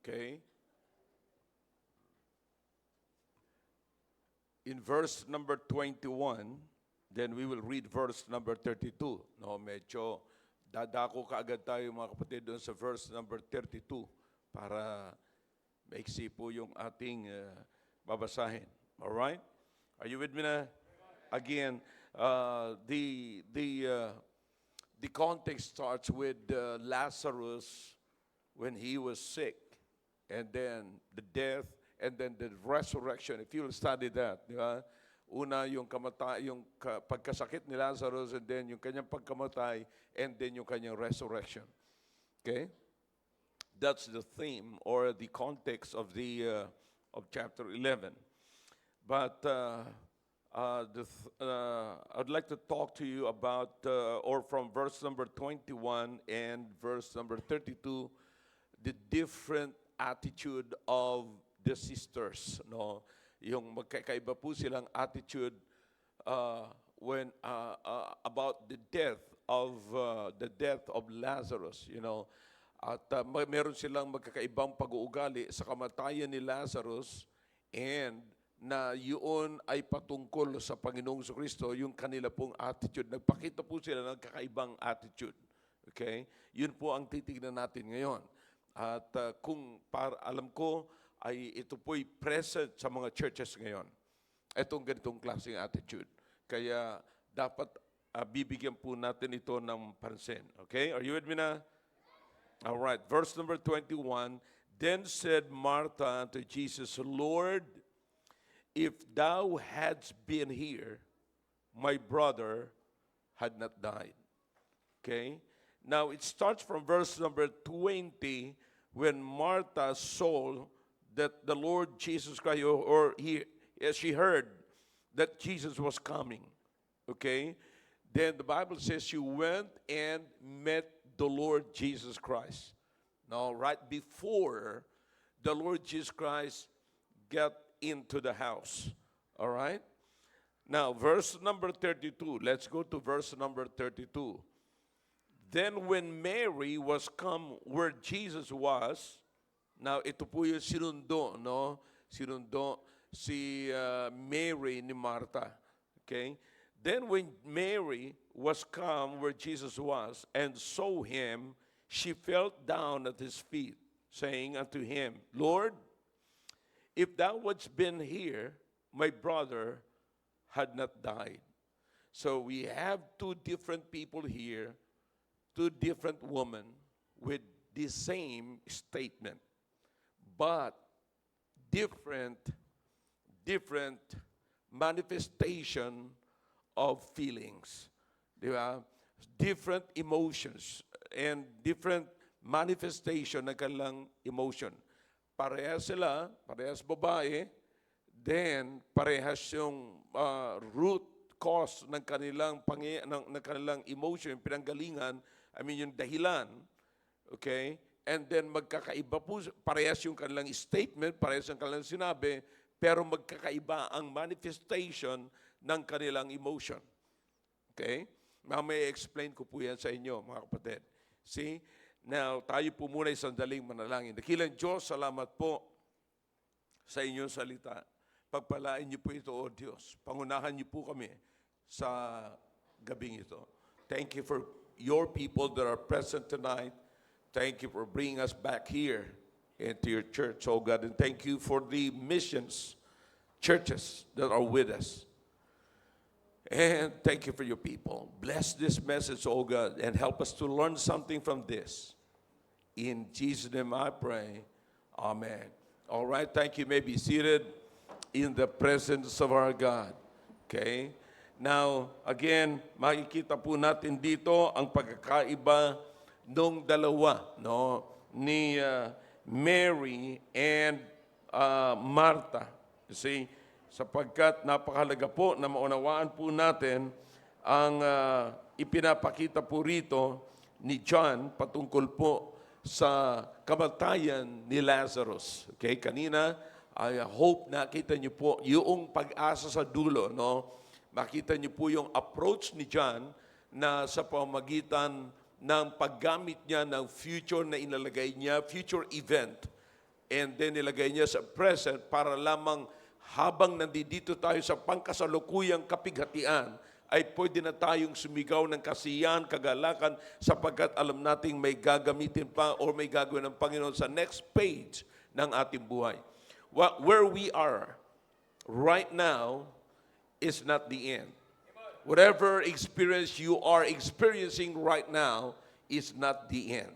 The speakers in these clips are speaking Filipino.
Okay? In verse number 21, then we will read verse number 32. No, medyo dadako kaagad tayo mga kapatid doon sa verse number 32 para maiksi po yung ating babasahin. All right? Are you with me na? Again, the context starts with Lazarus when he was sick, and then the death, and then the resurrection. If you'll study that, di ba? Una yung pagkasakit ni Lazarus, and then yung kanyang pagkamatay, and then yung kanyang resurrection. Okay? That's the theme or the context of the of chapter 11. But I'd like to talk to you about, or from verse number 21 and verse number 32, the different attitude of the sisters. No, yung magkakaiba po silang attitude when about the death of Lazarus. You know, at meron silang magkakaibang pag-uugali sa kamatayan ni Lazarus, and na yun ay patungkol sa Panginoong Kristo, yung kanila pong attitude. Nagpakita po sila ng kakaibang attitude. Okay? Yun po ang titignan natin ngayon. At alam ko, ay ito po'y present sa mga churches ngayon. Itong ganitong klaseng attitude. Kaya dapat bibigyan po natin ito ng pansin. Okay? Are you with me na? All right. Verse number 21, Then said Martha unto Jesus, Lord, if thou hadst been here, my brother had not died. Okay? Now, it starts from verse number 20, when Martha saw that the Lord Jesus Christ, she heard that Jesus was coming. Okay? Then the Bible says she went and met the Lord Jesus Christ. Now, right before the Lord Jesus Christ got into the house. All right? Now, verse number 32. Let's go to verse number 32. Then when Mary was come where Jesus was, now ito po yung sinundo, no? Sinundo si Mary ni Martha. Okay? Then when Mary was come where Jesus was and saw him, she fell down at his feet, saying unto him, Lord, if thou wouldst been here, my brother had not died. So we have two different people here, two different women with the same statement, but different manifestation of feelings. Di ba? Different emotions and different manifestation ng kanilang emotion. Parehas sila, parehas babae, then parehas yung root cause ng kanilang ng kanilang emotion, yung pinanggalingan, yung dahilan. Okay? And then magkakaiba po, parehas yung kanilang statement, parehas yung kanilang sinabi, pero magkakaiba ang manifestation ng kanilang emotion. Okay? Mamaya explain ko po yan sa inyo, mga kapatid. See? Now, tayo po muna isang daling manalangin. Dakilang Diyos, salamat po sa inyong salita. Pagpalain niyo po ito, O Diyos. Pangunahan niyo po kami sa gabing ito. Thank you for your people that are present tonight. Thank you for bringing us back here into your church, oh God. And thank you for the missions churches that are with us. And thank you for your people. Bless this message, oh God, and help us to learn something from this. In Jesus' name I pray. Amen. All right, thank you. You may be seated in the presence of our God. Okay? Now, again, makikita po natin dito ang pagkakaiba nung dalawa, no? Ni Mary and Martha. You see? Sapagkat napakahalaga po na maunawaan po natin ang ipinapakita po rito ni John patungkol po sa kamatayan ni Lazarus. Okay, kanina, I hope nakita niyo po yung pag-asa sa dulo, no? Makita niyo po yung approach ni John na sa pamamagitan ng paggamit niya ng future na inalagay niya, future event, and then nilagay niya sa present para lamang habang nandito tayo sa pangkasalukuyang kapighatian, ay pwede na tayong sumigaw ng kasiyahan, kagalakan, sapagkat alam nating may gagamitin pa or may gagawin ng Panginoon sa next page ng ating buhay. Where we are right now is not the end. Whatever experience you are experiencing right now is not the end.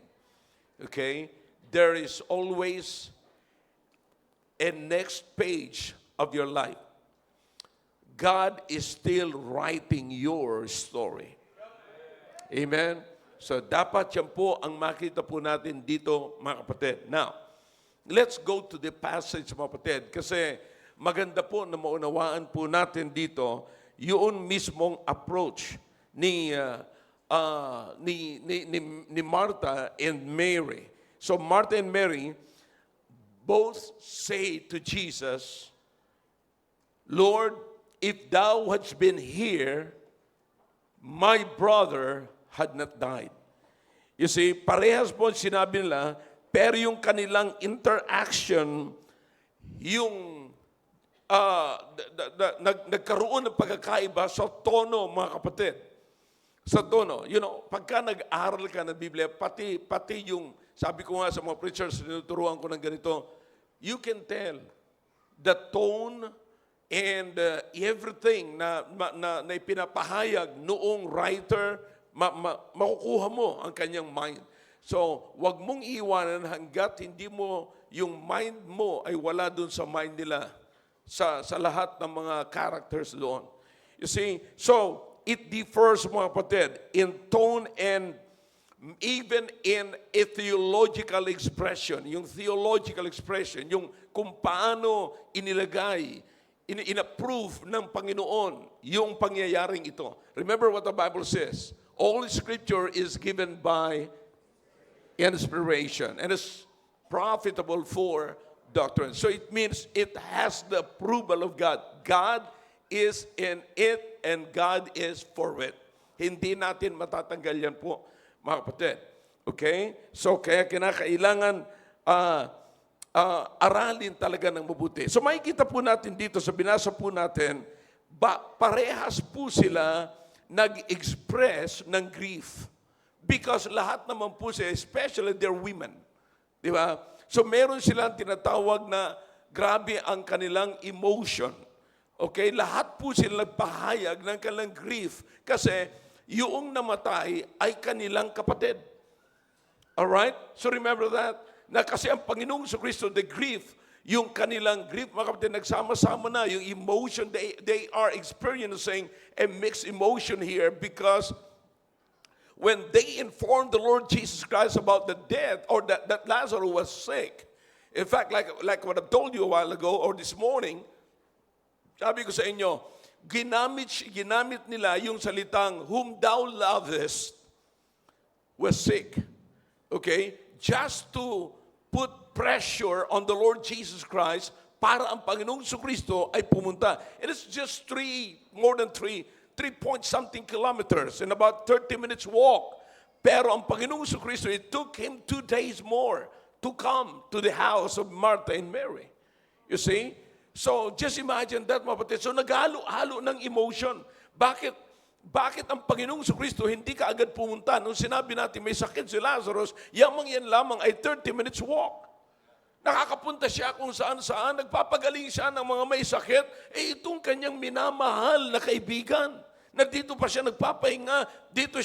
Okay? There is always a next page of your life. God is still writing your story. Amen? So dapat yan po ang makita po natin dito, mga kapatid. Now, let's go to the passage, mga kapatid, kasi maganda po na maunawaan po natin dito yung mismong approach ni Martha and Mary. So Martha and Mary both say to Jesus, Lord, if thou hadst been here, my brother had not died. You see, parehas po sinabi nila, pero yung kanilang interaction, yung nagkaroon ng pagkakaiba sa tono, mga kapatid. Sa tono. You know, pagka nag-aaral ka ng Biblia, pati yung, sabi ko nga sa mga preachers, tinuturuan ko ng ganito, you can tell the tone and everything na ipinapahayag noong writer, makukuha mo ang kanyang mind. So, wag mong iwanan hanggat hindi mo, yung mind mo ay wala dun sa mind nila, sa lahat ng mga characters doon. You see, so, it differs, mga kapatid, in tone and even in a theological expression. Yung theological expression, yung kung paano inilagay, in-approve ng Panginoon yung pangyayaring ito. Remember what the Bible says. All Scripture is given by inspiration and is profitable for doctrine. So it means it has the approval of God. God is in it and God is for it. Hindi natin matatanggal yan po, mga kapatid. Okay? So kaya kinakailangan aralin talaga ng mabuti. So makikita po natin dito, sa binasa po natin, parehas po sila nag-express ng grief. Because lahat naman po sila, especially they're women. Di ba? So meron silang tinatawag na grabe ang kanilang emotion. Okay? Lahat po sila nagpahayag ng kanilang grief kasi yung namatay ay kanilang kapatid. Alright? So remember that? Na kasi ang Panginoong Kristo, the grief, yung kanilang grief, mga kapatid, nagsama-sama na, yung emotion, they are experiencing a mixed emotion here because when they informed the Lord Jesus Christ about the death or that Lazarus was sick, in fact, like what I told you a while ago or this morning, sabi ko sa inyo, ginamit nila yung salitang, whom thou lovest was sick. Okay? Just to put pressure on the Lord Jesus Christ para ang Panginoong Kristo ay pumunta. It is just more than 3 point something kilometers and about 30 minutes walk. Pero ang Panginoong Kristo, it took him 2 days more to come to the house of Martha and Mary. You see? So just imagine that, mga kapatid. So naghalo-halo ng emotion. Bakit ang Panginoong Kristo hindi ka agad pumunta? Nung sinabi natin may sakit si Lazarus, yan lamang ay 30 minutes walk. Nakakapunta siya kung saan-saan, nagpapagaling siya ng mga may sakit, itong kanyang minamahal na kaibigan. Nandito pa siya nagpapahinga, dito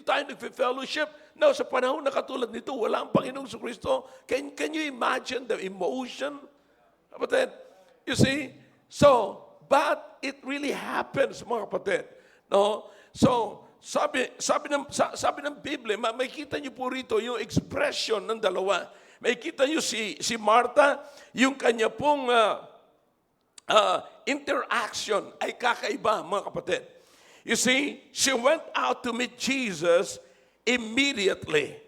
tayo nagfe-fellowship. Now, sa panahon na katulad nito, wala ang Panginoong Kristo. Can you imagine the emotion? Kapatid, you see? So, but it really happens, mga kapatid. No? So, sabi ng Biblia, makikita niyo po rito yung expression ng dalawa. Makikita niyo si Martha, yung kanya pong interaction ay kakaiba, mga kapatid. You see, she went out to meet Jesus immediately.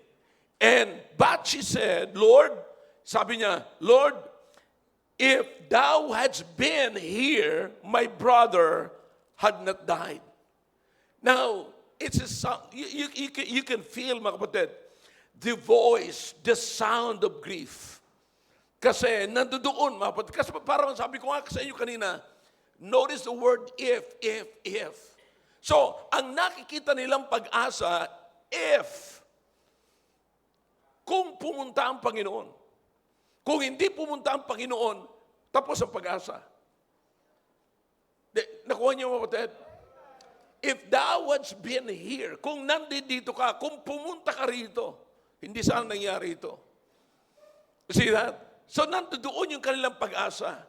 But she said, Lord, sabi niya, Lord, if thou hadst been here, my brother had not died. Now, you can feel, mga kapatid, the voice, the sound of grief. Kasi nandoon, kasi parang sabi ko nga sa inyo kanina, notice the word if. So, ang nakikita nilang pag-asa, kung pumunta ang Panginoon. Kung hindi pumunta ang Panginoon, tapos ang pag-asa. Nakuha niyo mo, kapatid? If thou hadst been here, kung nandito ka, kung pumunta ka rito, hindi sana nangyari ito. See that? So nandoon yung kanilang pag-asa.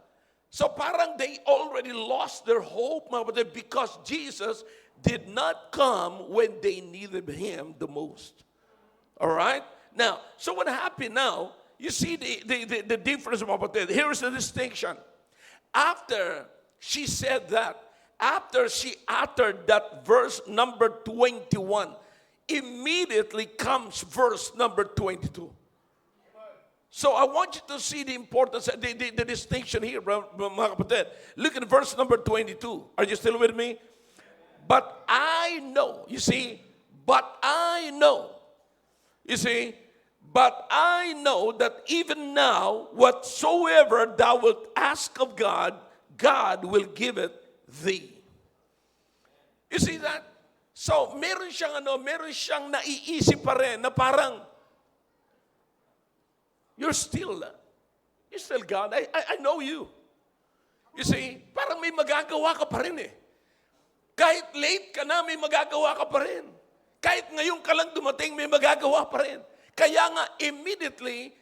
So parang they already lost their hope, mga kapatid, because Jesus did not come when they needed Him the most. All right? Now, so what happened now, you see the difference, mga kapatid. Here's the distinction. After she said that, after she uttered that verse number 21, immediately comes verse number 22. So I want you to see the importance, the distinction here, mga kapatid. Look at verse number 22. Are you still with me? But I know, you see, but I know that even now, whatsoever thou wilt ask of God, God will give it thee. You see that? So, meron siyang naiisip pa rin na parang, you're still God. I know you. You see, parang may magagawa ka pa rin eh. Kahit late ka na, may magagawa ka pa rin. Kahit ngayon ka lang dumating, may magagawa pa rin. Kaya nga, immediately,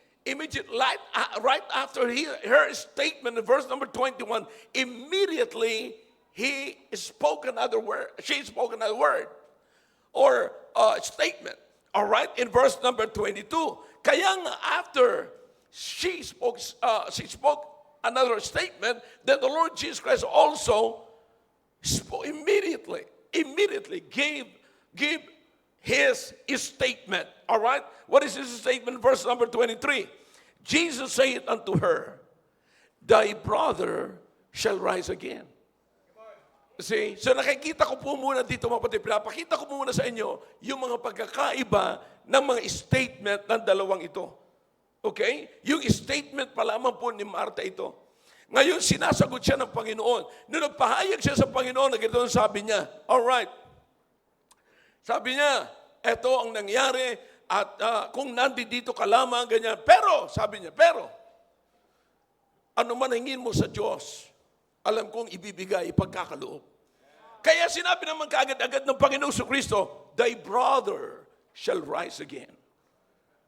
right after her statement in verse number 21, immediately, she spoke another word, or statement. All right, in verse number 22. Kaya nga, after she spoke another statement, then the Lord Jesus Christ also immediately gave his statement. All right? What is his statement? Verse number 23. Jesus said unto her, thy brother shall rise again. See? So nakikita ko po muna dito, mga kapatid, pinapakita ko muna sa inyo yung mga pagkakaiba ng mga statement ng dalawang ito. Okay? Yung statement pa lamang po ni Marta ito. Ngayon, sinasagot siya ng Panginoon. Nung nagpahayag siya sa Panginoon, ganito sabi niya, alright. Sabi niya, eto ang nangyari at kung nandito ka lamang, ganyan. Pero, sabi niya, ano man hingin mo sa Diyos, alam kong ibibigay, ipagkakaloob. Kaya sinabi naman kaagad-agad ng Panginoong Kristo, thy brother shall rise again.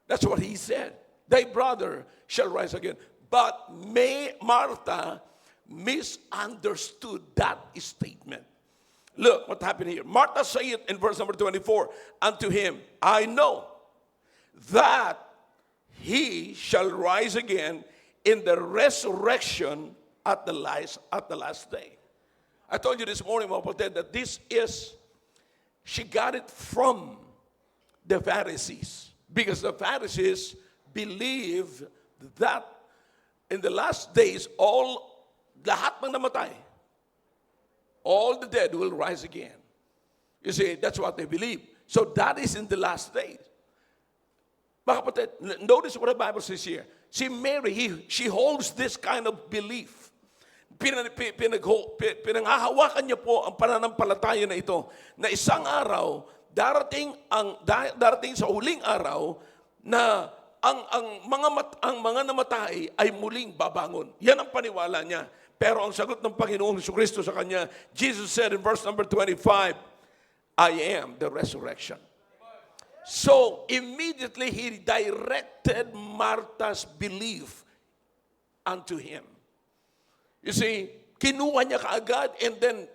That's what he said. Thy brother shall rise again. But Martha misunderstood that statement. Look what happened here. Martha said in verse number 24, unto him, I know that he shall rise again in the resurrection at the last day. I told you this morning, mga kapatid, that she got it from the Pharisees. Because the Pharisees believe that in the last days, lahat ng namatay, all the dead will rise again. You see, that's what they believe. So that is in the last days. Mga kapatid, notice what the Bible says here. Si Mary, she holds this kind of belief. Pinanghahawakan niya po ang pananampalataya na ito, na isang araw, darating sa huling araw, na ang mga namatay ay muling babangon. Yan ang paniwala niya. Pero ang sagot ng Panginoong Jesucristo sa kanya, Jesus said in verse number 25, I am the resurrection. So, immediately he directed Martha's belief unto him. You see, kinuha niya kaagad and then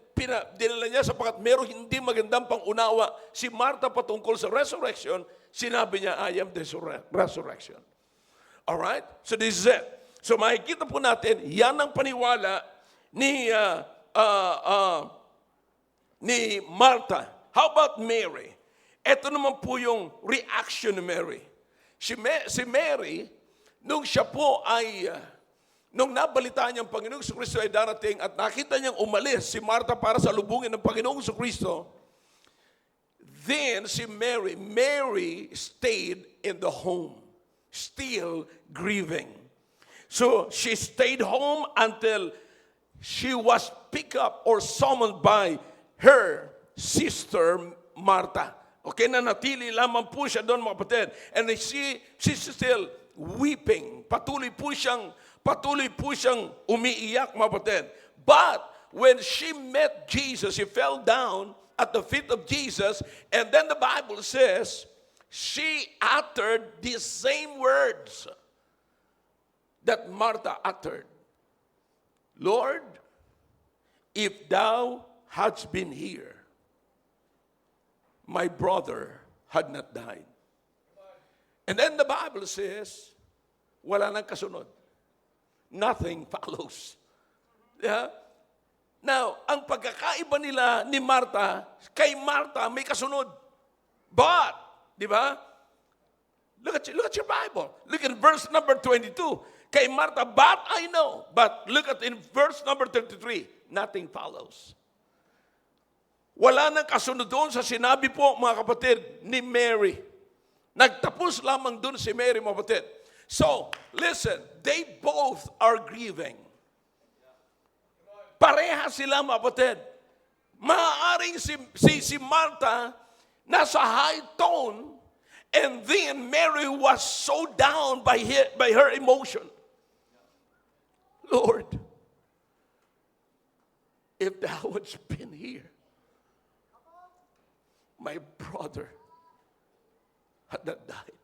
dinala niya sapagkat merong hindi magandang pangunawa si Martha patungkol sa resurrection, sinabi niya, I am the resurrection. Alright? So this is it. So makikita po natin, yan ang paniwala ni Martha. How about Mary? Ito naman po yung reaction ni Mary. Si Mary, nung siya po ay, nung nabalitaan niyang Panginoong Kristo ay darating at nakita niyang umalis si Martha para sa lubungin ng Panginoong Kristo, then si Mary stayed in the home, still grieving. So she stayed home until she was picked up or summoned by her sister Martha. Okay, nanatili lamang po siya doon, mga kapatid. And she's still weeping. Patuloy po siyang umiiyak, mga kapatid. But when she met Jesus, she fell down at the feet of Jesus, and then the Bible says she uttered the same words that Martha uttered. Lord, if thou hadst been here, my brother had not died. And then the Bible says, wala nang kasunod. Nothing follows. Yeah? Now, ang pagkakaiba nila ni Martha, kay Martha may kasunod. But, di ba? Look at your Bible. Look at verse number 22. Kay Martha, but I know. But look at in verse number 33, nothing follows. Wala nang kasunod doon sa sinabi po, mga kapatid, ni Mary. Nagtapos lamang doon si Mary, mga kapatid. So, listen, they both are grieving. Pareha sila, mga kapatid. Maaaring si Martha nasa high tone, and then Mary was so down by her emotion. Lord, if thou hadst been here, my brother had not died.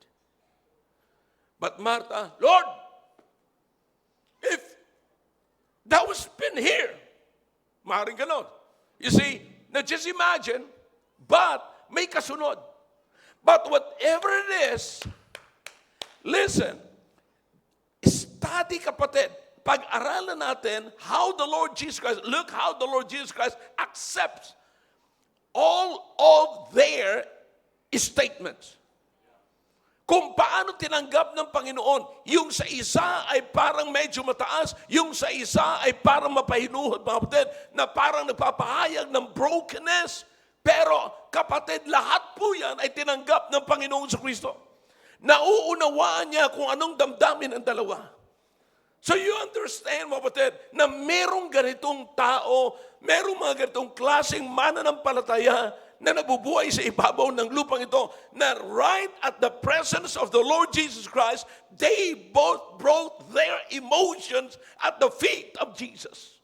But Martha, Lord, if thou hadst been here, maaaring ganon. You see, now just imagine, but may kasunod. But whatever it is, listen, study, kapatid. Pag-aralan natin how the Lord Jesus Christ, look how the Lord Jesus Christ accepts all of their statements. Kung paano tinanggap ng Panginoon, yung sa isa ay parang medyo mataas, yung sa isa ay parang mapahinuhod, mga kapatid, na parang nagpapahayag ng brokenness. Pero kapatid, lahat po yan ay tinanggap ng Panginoon sa Kristo. Nauunawaan niya kung anong damdamin ng dalawa. So you understand, mga kapatid, na merong ganitong tao, merong mga ganitong klaseng mananampalataya na nabubuhay sa ibabaw ng lupang ito, na right at the presence of the Lord Jesus Christ, they both brought their emotions at the feet of Jesus.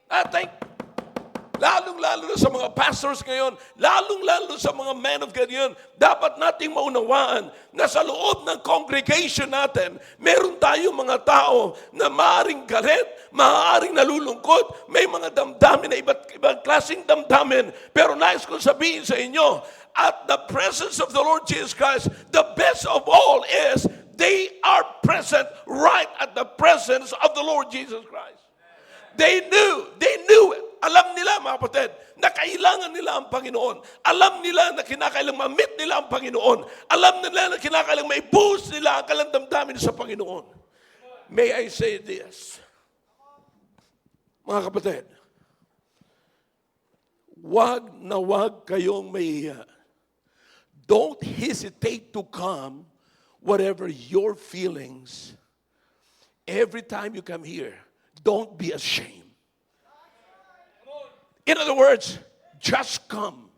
I think, lalong-lalo na sa mga pastors ngayon, lalong-lalo sa mga men of God ngayon, dapat nating maunawaan na sa loob ng congregation natin, meron tayong mga tao na maaaring galit, maaaring nalulungkot, may mga damdamin na ibang klaseng damdamin. Pero nais kong sabihin sa inyo, at the presence of the Lord Jesus Christ, the best of all is they are present right at the presence of the Lord Jesus Christ. They knew it. Alam nila, mga kapatid, na kailangan nila ang Panginoon. Alam nila na kinakailang ma-meet nila ang Panginoon. Alam nila na kinakailang maibuhos nila ang kalandamdamin sa Panginoon. May I say this? Mga kapatid, wag na wag kayong mahiya. Don't hesitate to come, whatever your feelings. Every time you come here, don't be ashamed. In other words, just come.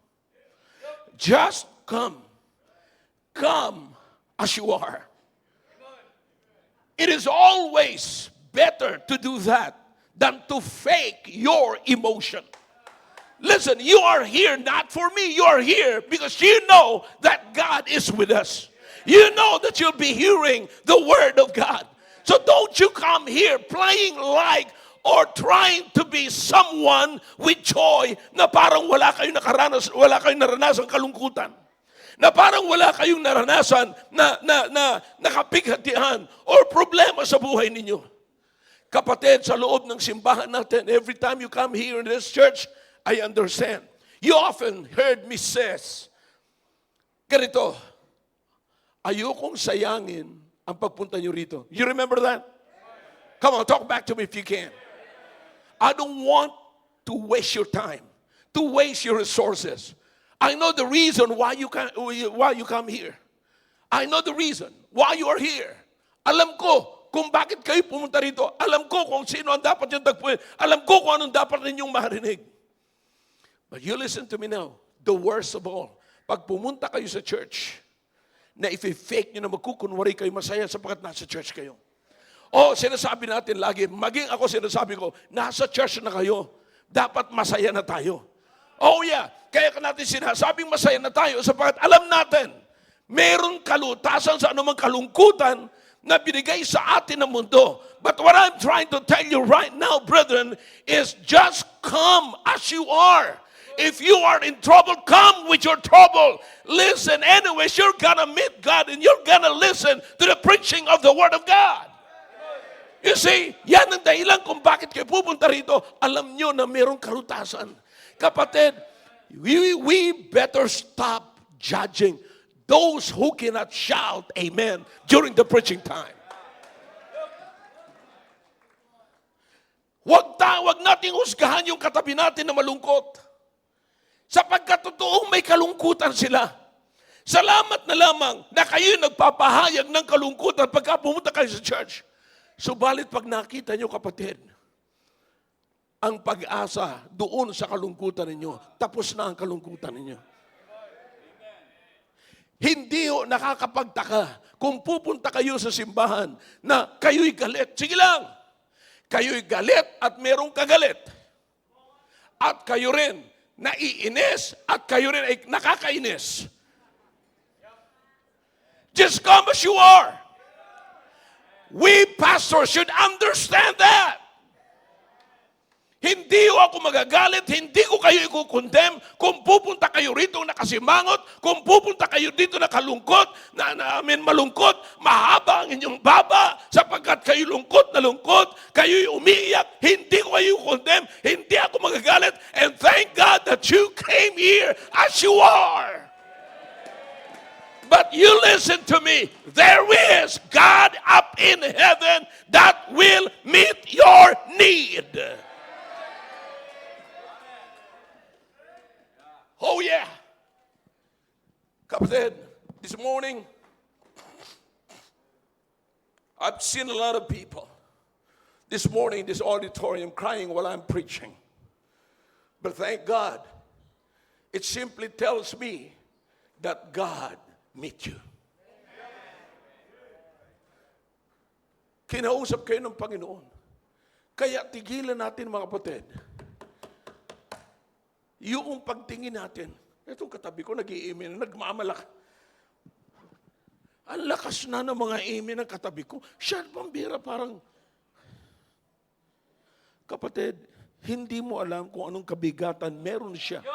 Just come. Come as you are. It is always better to do that than to fake your emotion. Listen, you are here not for me. You are here because you know that God is with us. You know that you'll be hearing the word of God. So don't you come here playing like or trying to be someone with joy na parang wala kayong naranasan kalungkutan. Na parang wala kayong naranasan na nakapighatian or problema sa buhay ninyo. Kapatid, sa loob ng simbahan natin, every time you come here in this church, I understand. You often heard me says, ganito, ayokong sayangin ang pagpunta nyo rito. You remember that? Come on, talk back to me if you can. I don't want to waste your time, to waste your resources. I know the reason why you come here. I know the reason why you are here. Alam ko kung bakit kayo pumunta rito. Alam ko kung sino ang dapat yung tagpuin. Alam ko kung anong dapat ninyong marinig. But you listen to me now. The worst of all, pag pumunta kayo sa church, na if-fake nyo na magkukunwari kayo masaya sapagkat nasa church kayo. O sinasabi natin lagi, maging ako sinasabi ko, nasa church na kayo, dapat masaya na tayo. Oh yeah, kaya ka natin sinasabing masaya na tayo sapagkat alam natin, meron kalutasan sa anumang kalungkutan na binigay sa atin ng mundo. But what I'm trying to tell you right now, brethren, is just come as you are. If you are in trouble, come with your trouble. Listen, anyways, you're gonna meet God and you're gonna listen to the preaching of the Word of God. You see, yan ang dahilan kung bakit kayo pupunta rito. Alam nyo na mayroong kalutasan. Kapatid, we better stop judging those who cannot shout amen during the preaching time. Wag nating husgahan yung katabi natin na malungkot. Sapagkat totoong may kalungkutan sila. Salamat na lamang na kayo nagpapahayag ng kalungkutan pagka pumunta kayo sa church. Subalit pag nakita nyo, kapatid, ang pag-asa doon sa kalungkutan ninyo, tapos na ang kalungkutan ninyo. Hindi ho nakakapagtaka kung pupunta kayo sa simbahan na kayo'y galit. Sige lang, kayo'y galit at merong kagalit. At kayo rin naiinis at kayo rin ay nakakainis. Just come as you are. We pastors should understand that. Hindi ako magagalit, hindi ko kayo i-condemn kung pupunta kayo rito nakasimangot, kung pupunta kayo dito nakalungkot, malungkot, mahaba ang inyong baba, sapagkat kayo lungkot na lungkot, kayo'y umiiyak, hindi ko kayo i-condemn, hindi ako magagalit, and thank God that you came here as you are. But you listen to me, there is God up in heaven that will meet your need. Oh yeah. Kapatid, this morning, I've seen a lot of people this morning, this auditorium, crying while I'm preaching. But thank God, it simply tells me that God meet you. Kinausap kayo ng Panginoon. Kaya tigilan natin, mga kapatid, yung pagtingin natin, itong katabi ko, nag-i-email, nagmamalak. Ang lakas na ng mga email ng katabi ko. Siya, pambira, parang, kapatid, hindi mo alam kung anong kabigatan meron siya.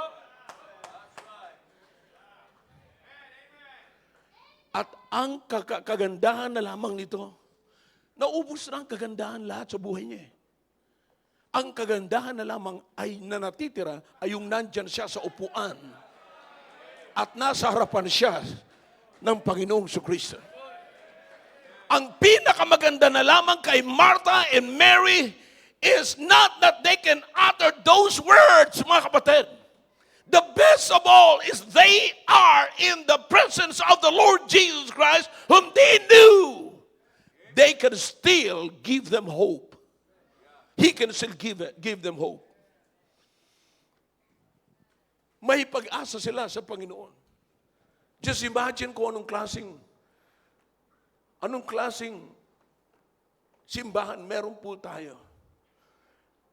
At ang kagandahan na lamang nito, naubos na ang kagandahan lahat sa buhay niya. Ang kagandahan na lamang ay nanatitira ay yung nandyan siya sa upuan at nasa harapan siya ng Panginoong Kristo. Ang pinakamaganda na lamang kay Martha and Mary is not that they can utter those words, mga kapatid. The best of all is they are in the presence of the Lord Jesus Christ, whom they knew they can still give them hope. He can still give them hope. May pag-asa sila sa Panginoon. Just imagine kung anong klaseng simbahan meron po tayo.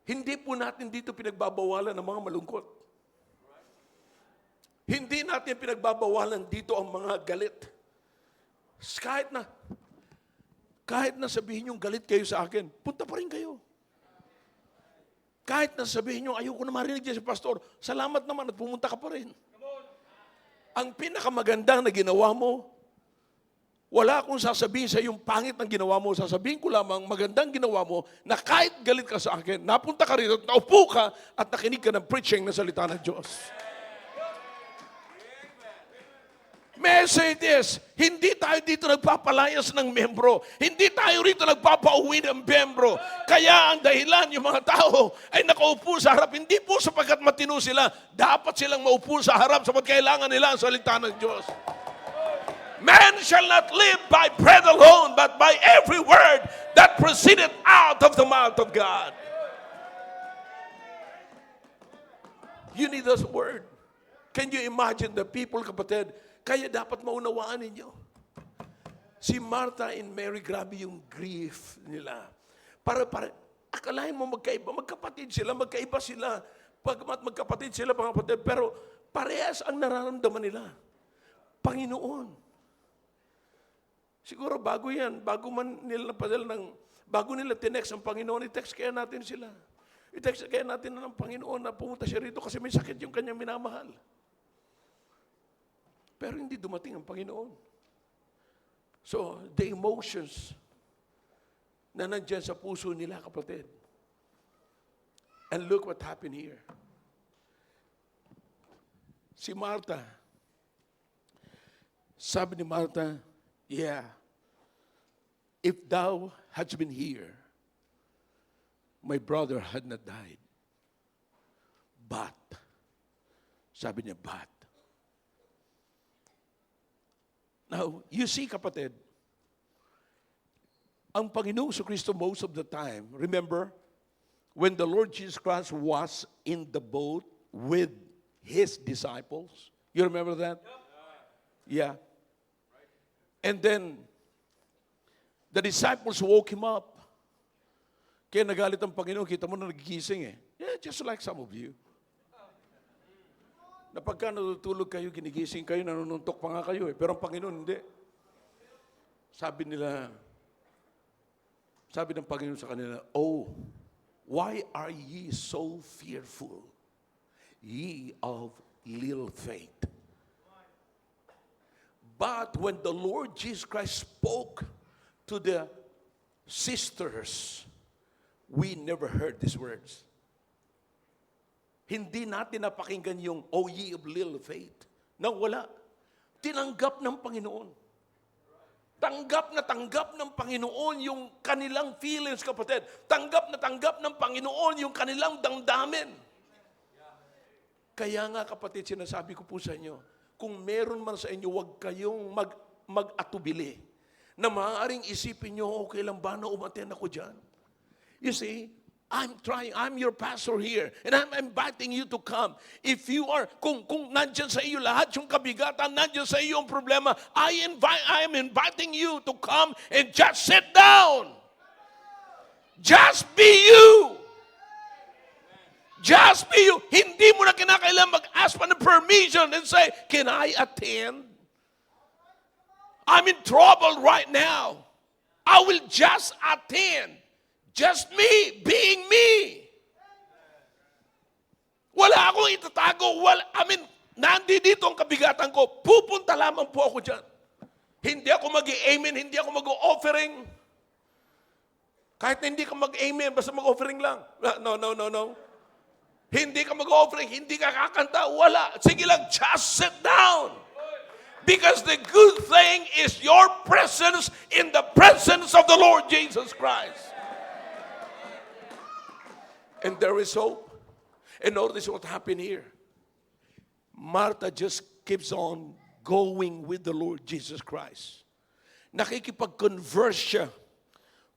Hindi po natin dito pinagbabawalan ng mga malungkot. Hindi natin pinagbabawalan dito ang mga galit. Kahit na sabihin yung galit kayo sa akin, punta pa rin kayo. Kahit na sabihin nyo, ayoko na marinig dyan si pastor, salamat naman at pumunta ka pa rin. Ang pinakamagandang na ginawa mo, wala akong sasabihin sa yung pangit ng ginawa mo, sasabihin ko lamang magandang ginawa mo na kahit galit ka sa akin, napunta ka rito, naupo ka at nakinig ka ng preaching na salita ng Diyos. Message is, hindi tayo dito nagpapalayas ng membro. Hindi tayo rito nagpapauwi ng membro. Kaya ang dahilan, yung mga tao ay nakaupo sa harap, hindi po sapagkat matino sila. Dapat silang maupo sa harap sapagkat kailangan nila ang salita ng Diyos. Man shall not live by bread alone, but by every word that proceeded out of the mouth of God. You need this word. Can you imagine the people, kapatid? Kaya dapat maunawaan ninyo. Si Martha and Mary, grabe yung grief nila. Akalain mo magkaiba, magkapatid sila, magkaiba sila. Pagkat magkapatid sila, mga kapatid, pero parehas ang nararamdaman nila. Panginoon. Siguro bago yan, bago nila tinext ang Panginoon, i-text kaya natin sila. I-text kaya natin ng Panginoon na pumunta siya rito kasi may sakit yung kanyang minamahal. Pero hindi dumating ang Panginoon. So, the emotions na nandyan sa puso nila, kapatid. And look what happened here. Si Martha, sabi ni Martha, yeah, if thou hadst been here, my brother had not died. But, sabi niya, but. Now, you see, kapatid, ang Panginoong Kristo most of the time, remember, when the Lord Jesus Christ was in the boat with His disciples, you remember that? Yeah. And then, the disciples woke Him up. Kaya nagalit ang Panginoon, kita mo na nagigising eh. Yeah, just like some of you. Na pagka natutulog kayo, ginigising kayo, nanununtok pa nga kayo eh. Pero ang Panginoon, hindi. Sabi ng Panginoon sa kanila, oh, why are ye so fearful, ye of little faith? But when the Lord Jesus Christ spoke to the sisters, we never heard these words. Hindi natin napakinggan yung, oh ye of little faith. Nang wala. Tinanggap ng Panginoon. Tanggap ng Panginoon yung kanilang feelings, kapatid. Tanggap ng Panginoon yung kanilang damdamin. Kaya nga, kapatid, sinasabi ko po sa inyo, kung meron man sa inyo, huwag kayong mag-atubili na maaaring isipin nyo, okay lang ba na umaten ako dyan? You see, I'm your pastor here, and I'm inviting you to come. If you are, kung nandyan sa iyo lahat yung kabigatan, nandyan sa iyo yung problema, I am inviting you to come and just sit down. Just be you. Just be you. Hindi mo na kinakailangan mag-ask pa ng permission and say, can I attend? I'm in trouble right now. I will just attend. Just me, being me. Wala akong itatago. Nandito ang kabigatan ko. Pupunta lamang po ako dyan. Hindi ako mag-amen, hindi ako mag-offering. Kahit hindi ka mag-amen, basta mag-offering lang. No. Hindi ka mag-offering, hindi ka kakanta, wala. Sige lang, just sit down. Because the good thing is your presence in the presence of the Lord Jesus Christ. And there is hope. And notice what happened here. Martha just keeps on going with the Lord Jesus Christ. Nakikipag-converse siya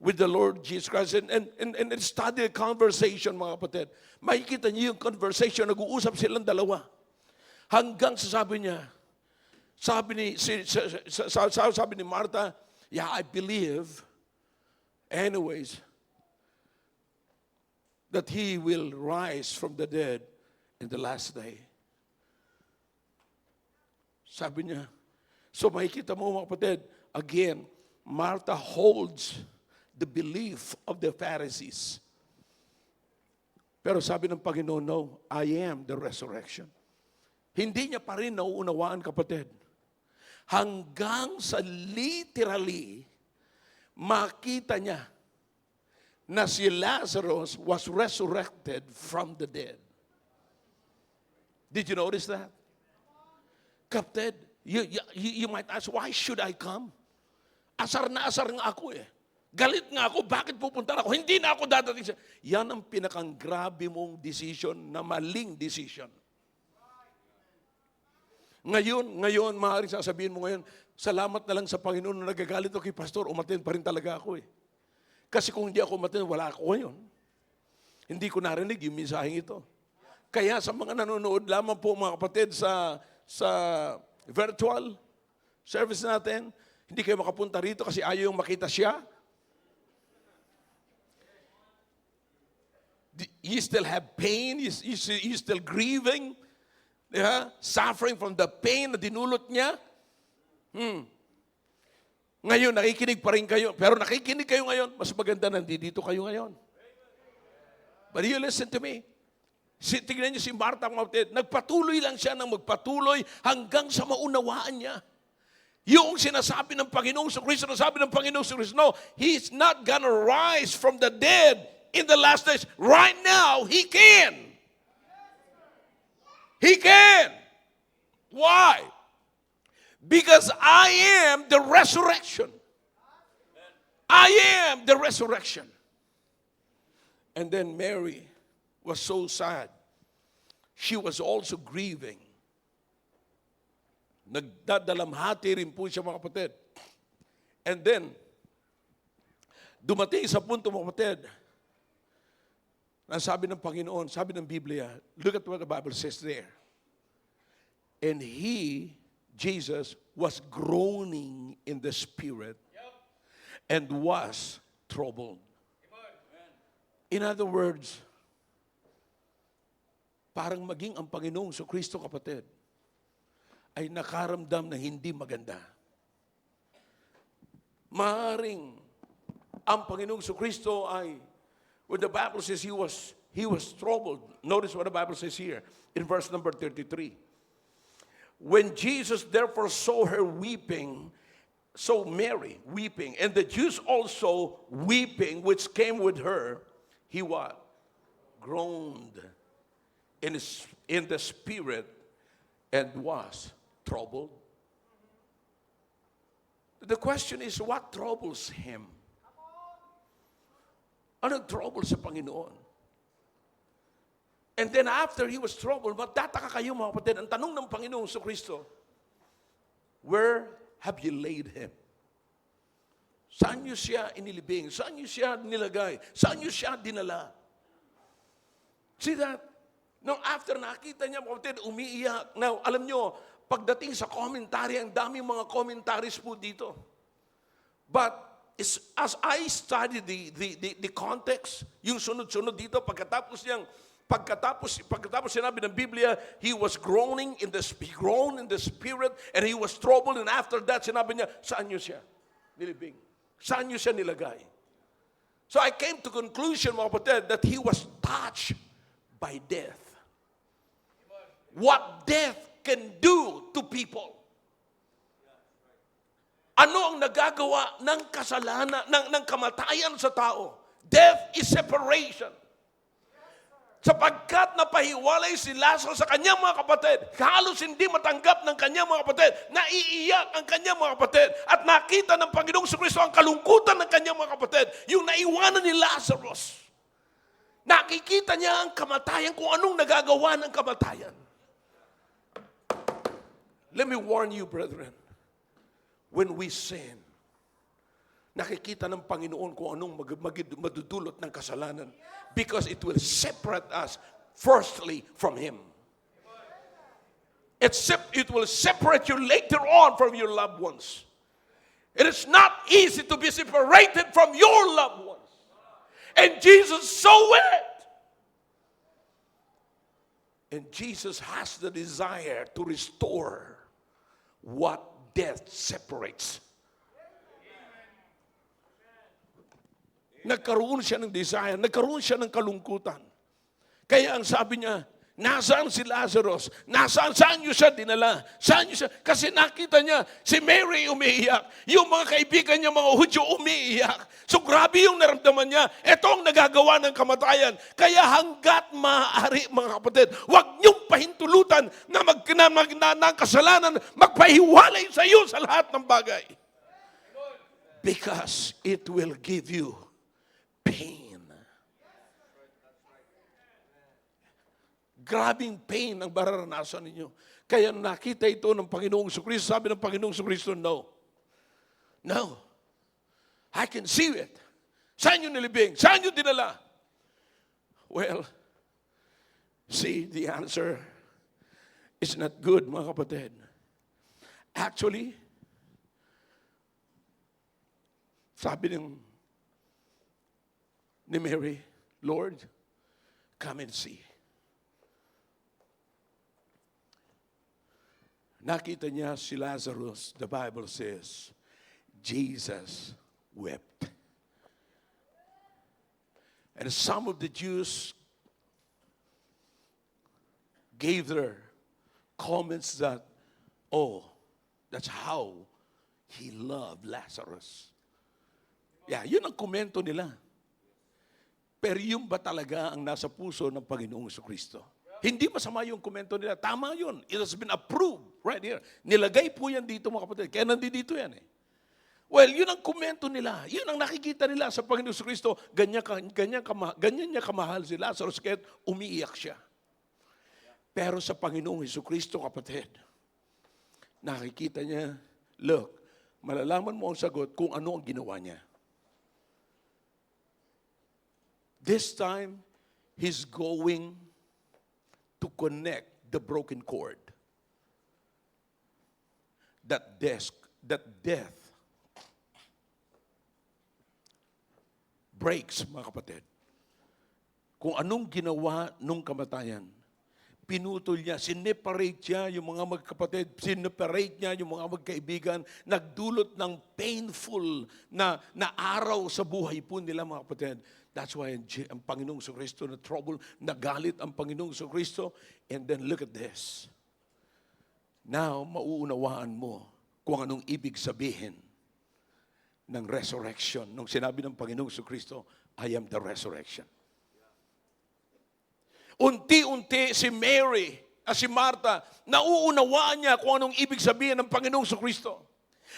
with the Lord Jesus Christ. And study the conversation, mga kapatid. Makikita niyo yung conversation, nag-uusap silang dalawa. Hanggang sabi niya, sabi ni Martha, yeah, I believe, anyways, that He will rise from the dead in the last day. Sabi niya. So makikita mo, mga kapatid, again, Martha holds the belief of the Pharisees. Pero sabi ng Panginoon, no, I am the resurrection. Hindi niya pa rin nauunawaan, kapatid. Hanggang sa literally, makita niya na si Lazarus was resurrected from the dead. Did you notice that? Kapatid, you might ask, why should I come? Asar na nga ako eh. Galit nga ako, bakit pupunta ako? Hindi na ako dadating sa... Yan ang pinakang grabe mong decision na maling decision. Ngayon, maaaring sasabihin mo ngayon, salamat na lang sa Panginoon na nagagalit ako kay Pastor, umattend pa rin talaga ako eh. Kasi kung hindi ako umattend, wala ako ngayon. Hindi ko narinig yung mensaheng ito. Kaya sa mga nanonood lamang po mga kapatid sa virtual service natin, hindi kayo makapunta rito kasi ayaw yung makita siya. You still have pain, you still grieving. Suffering from the pain na dinulot niya. Ngayon, nakikinig pa rin kayo. Pero nakikinig kayo ngayon, mas maganda nandito kayo ngayon. But you listen to me. Tignan niyo si Martha, nagpatuloy lang siya ng magpatuloy hanggang sa maunawaan niya. Yung sinasabi ng Panginoong Kristo, nasabi ng Panginoong Kristo, no, He's not gonna rise from the dead in the last days. Right now, He can. He can. Why? Because I am the resurrection. I am the resurrection. And then Mary was so sad. She was also grieving. Nagdadalamhati rin po siya mga kapatid. And then, dumating sa punto mga kapatid, na sabi ng Panginoon, sabi ng Biblia, look at what the Bible says there. And He, Jesus, was groaning in the Spirit and was troubled. In other words, parang maging ang Panginoong Kristo kapatid ay nakaramdam na hindi maganda. Maaring ang Panginoong Kristo ay, when the Bible says he was troubled. Notice what the Bible says here in verse number 33. When Jesus therefore saw her weeping, saw Mary weeping, and the Jews also weeping, which came with her, he what? Groaned in the spirit and was troubled. The question is, what troubles him? Anong trouble sa Panginoon? And then after he was troubled, magtataka kayo mga kapatid, ang tanong ng Panginoong Kristo, where have you laid him? Saan niyo siya inilibing? Saan niyo siya nilagay? Saan niyo siya dinala? See that? No, after nakita niya mga kapatid, umiiyak. Now, alam niyo, pagdating sa commentary, ang daming mga commentaries po dito. But as I studied the context, yung sunod-sunod dito, pagkatapos sinabi ng Biblia, he was groaning he groaned in the spirit, and he was troubled, and after that, sinabi niya, saan niyo siya nilibing? Saan niyo siya nilagay? So I came to conclusion, mga kapatid, that he was touched by death. What death can do to people. Ano ang nagagawa ng kasalanan, ng kamatayan sa tao? Death is separation. Sapagkat napahiwalay si Lazarus sa kanyang mga kapatid, halos hindi matanggap ng kanyang mga kapatid, naiiyak ang kanyang mga kapatid, at nakita ng Panginoong Kristo ang kalungkutan ng kanyang mga kapatid, yung naiwanan ni Lazarus. Nakikita niya ang kamatayan, kung anong nagagawa ng kamatayan. Let me warn you, brethren. When we sin, nakikita ng Panginoon kung anong madudulot ng kasalanan because it will separate us firstly from Him. It will separate you later on from your loved ones. It is not easy to be separated from your loved ones. And Jesus saw it. And Jesus has the desire to restore what death separates. Nagkaroon siya ng desire, nagkaroon siya ng kalungkutan. Kaya ang sabi niya, nasaan si Lazarus? Saan niyo siya dinala? Saan niyo siya? Kasi nakita niya, si Mary umiiyak. Yung mga kaibigan niya, mga Hudyo, umiiyak. So grabe yung naramdaman niya. Ito ang nagagawa ng kamatayan. Kaya hanggat maaari, mga kapatid, huwag niyong pahintulutan na ng kasalanan, magpahiwalay sa iyo sa lahat ng bagay. Because it will give you pain. Grabing pain ang mararanasan ninyo. Kaya nakita ito ng Panginoong Jesucristo. Sabi ng Panginoong Jesucristo, no. No. I can see it. Saan yung nilibing? Saan yung dinala? Well, see, the answer is not good, mga kapatid. Actually, sabi ni Mary, Lord, come and see. Nakita niya si Lazarus, the Bible says, Jesus wept. And some of the Jews gave their comments that, oh, that's how he loved Lazarus. Yeah, yun ang komento nila. Pero yun ba talaga ang nasa puso ng Panginoong Jesucristo? Hindi masama yung komento nila. Tama yun. It has been approved right here. Nilagay po yan dito, mga kapatid. Kaya nandito yan eh. Well, yun ang komento nila. Yun ang nakikita nila sa Panginoong Jesucristo. Ganyan niya kamahal si Lazarus, kaya umiiyak siya. Pero sa Panginoong Jesucristo, kapatid, nakikita niya, look, malalaman mo ang sagot kung ano ang ginawa niya. This time, He's going to connect the broken cord. That death breaks, mga kapatid. Kung anong ginawa nung kamatayan, pinutol niya, sineparate niya yung mga magkapatid, sineparate niya yung mga magkaibigan, nagdulot ng painful na araw sa buhay po nila, mga kapatid. That's why ang Panginoong Jesucristo na trouble, nagalit ang Panginoong Jesucristo. And then look at this. Now, mauunawaan mo kung anong ibig sabihin ng resurrection. Nung sinabi ng Panginoong Jesucristo, I am the resurrection. Unti-unti si Mary at si Martha, nauunawaan niya kung anong ibig sabihin ng Panginoong Jesucristo.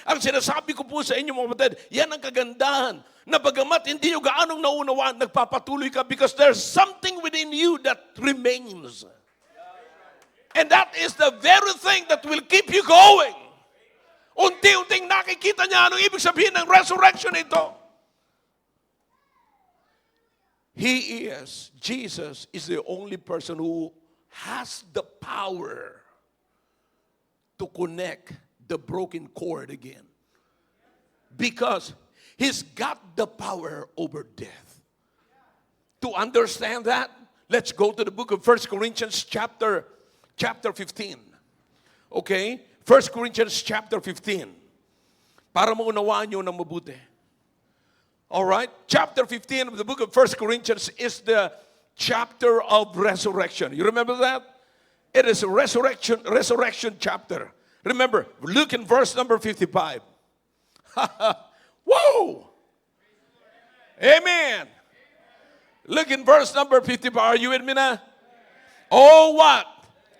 Ang sinasabi ko po sa inyo, mga kapatid, yan ang kagandahan, na bagamat hindi nyo gaanong naunawaan, nagpapatuloy ka because there's something within you that remains. And that is the very thing that will keep you going. Unti-unting nakikita niya anong ibig sabihin ng resurrection ito. Jesus is the only person who has the power to connect the broken cord again. Because He's got the power over death. To understand that, let's go to the book of 1 Corinthians chapter 15. Okay? 1 Corinthians chapter 15. Para maunawaan nyo ng mabuti. Alright? Chapter 15 of the book of 1 Corinthians is the chapter of resurrection. You remember that? It is a resurrection chapter. Remember, look in verse number 55. Whoa! Amen. Look in verse number 55. Are you with me now? Oh, what?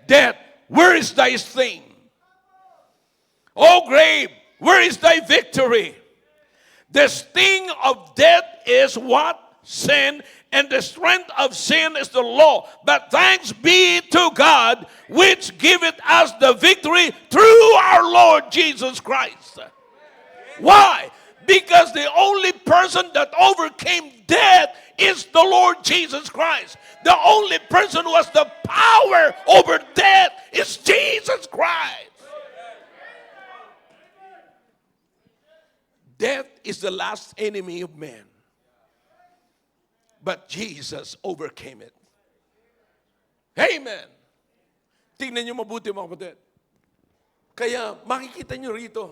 Death, where is thy sting? Oh, grave, where is thy victory? The sting of death is what? Sin. And the strength of sin is the law. But thanks be to God, which giveth us the victory through our Lord Jesus Christ. Why? Because the only person that overcame death is the Lord Jesus Christ. The only person who has the power over death is Jesus Christ. Death is the last enemy of man. But Jesus overcame it. Amen. Tingnan niyo mabuti, mga kapatid. Kaya makikita niyo rito,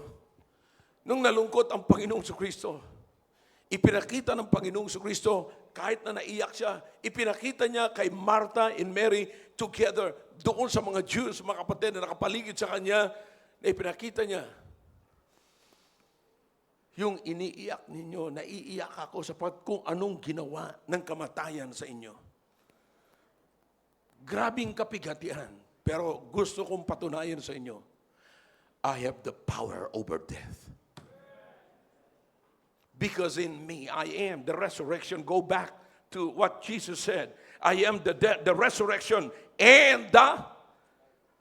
nung nalungkot ang Panginoong Jesucristo, ipinakita ng Panginoong Jesucristo, kahit na naiyak siya, ipinakita niya kay Martha and Mary together, doon sa mga Jews, mga kapatid na nakapaligid sa kanya, na ipinakita niya, yung iniiyak ninyo, naiiyak ako sapat kung anong ginawa ng kamatayan sa inyo. Grabing kapighatian, pero gusto kong patunayan sa inyo, I have the power over death. Because in me, I am the resurrection. Go back to what Jesus said. I am the resurrection and the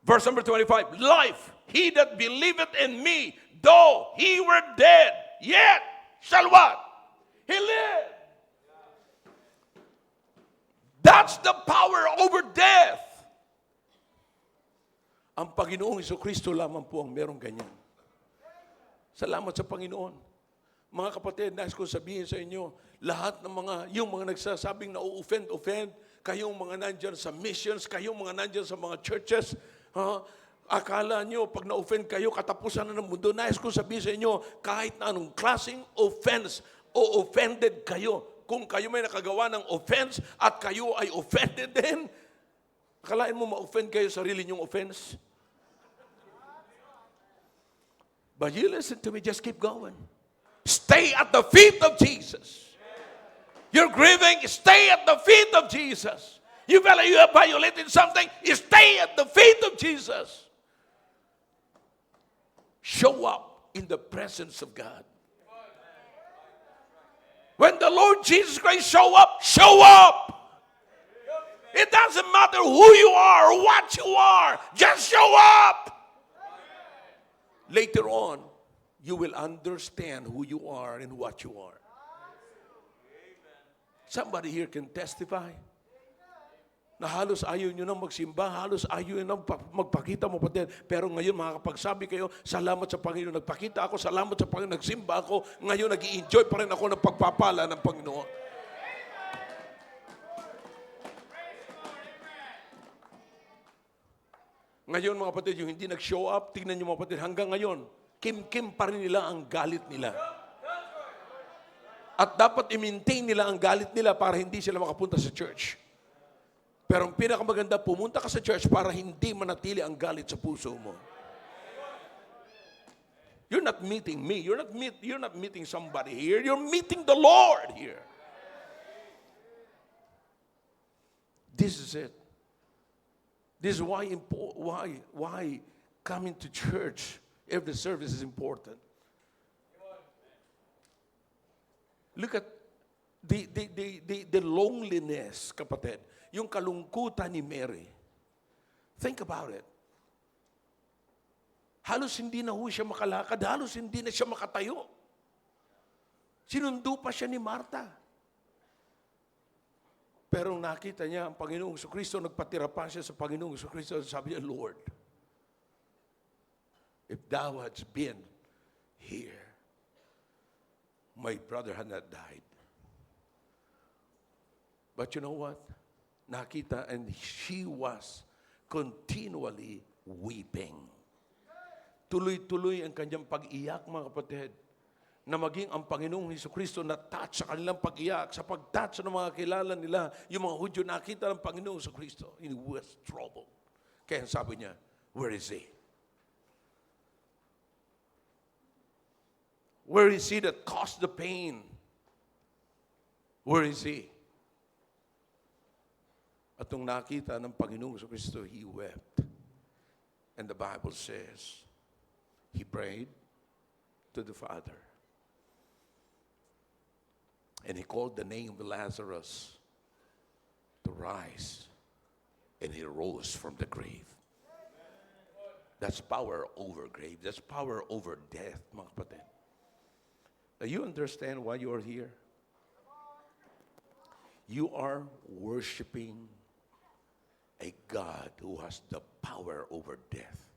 Verse number 25, life, he that believeth in me, though he were dead, yet shall what? He live. That's the power over death. Ang Panginoong Jesucristo lamang po ang merong ganyan. Salamat sa Panginoon. Mga kapatid, nais ko sabihin sa inyo, lahat ng yung mga nagsasabing na offend, kayong mga nandyan sa missions, kayong mga nandyan sa mga churches, akala nyo, pag na-offend kayo, katapusan na ng mundo. Nais ko sabihin sa inyo, kahit na anong klaseng offense o offended kayo, kung kayo may nakagawa ng offense at kayo ay offended din, akalain mo ma-offend kayo sarili nyong offense? But you listen to me, just keep going. Stay at the feet of Jesus. You're grieving, stay at the feet of Jesus. You feel like you have violated something, stay at the feet of Jesus. Show up in the presence of God. When the Lord Jesus Christ show up, show up. It doesn't matter who you are or what you are, just show up. Later on, you will understand who you are and what you are. Somebody here can testify na halos ayaw nyo nang magsimba, halos ayaw nyo nang magpakita mo pati. Pero ngayon makakapagsabi kayo, salamat sa Panginoon, nagpakita ako, salamat sa Panginoon, nagsimba ako, ngayon nag-i-enjoy pa rin ako ng pagpapala ng Panginoon. Ngayon mga kapatid, yung hindi nag-show up, tingnan nyo mga kapatid, hanggang ngayon, kim-kim pa rin nila ang galit nila. At dapat i-maintain nila ang galit nila para hindi sila makapunta sa church. Pero ang pinakamaganda, pumunta ka sa church para hindi manatili ang galit sa puso mo. You're not meeting me. You're not meeting somebody here. You're meeting the Lord here. This is it. This is why coming to church every service is important. Look at the loneliness, kapatid. Yung kalungkutan ni Mary. Think about it. Halos hindi na siya makalakad. Halos hindi na siya makatayo. Sinundo pa siya ni Marta. Pero nakita niya ang Panginoong Jesucristo, nagpatira pa siya sa Panginoong Jesucristo. Sabi niya, Lord, if thou hadst been here, my brother had not died. But you know what? Nakita, and she was continually weeping. Tuloy-tuloy ang kanyang pag-iyak, mga kapatid, na maging ang Panginoong Jesucristo na-touch sa kanilang pag-iyak, sa pag-touch ng mga kilala nila, yung mga Hudyo nakita ng Panginoong Jesucristo, he was troubled. Kaya sabi niya, where is he? Where is he that caused the pain? Where is he? At nung nakita ng Panginoong Jesucristo, he wept. And the Bible says, he prayed to the Father. And he called the name of Lazarus to rise. And he rose from the grave. That's power over grave. That's power over death, mga kapatid. Now you understand why you are here? You are worshiping a God who has the power over death.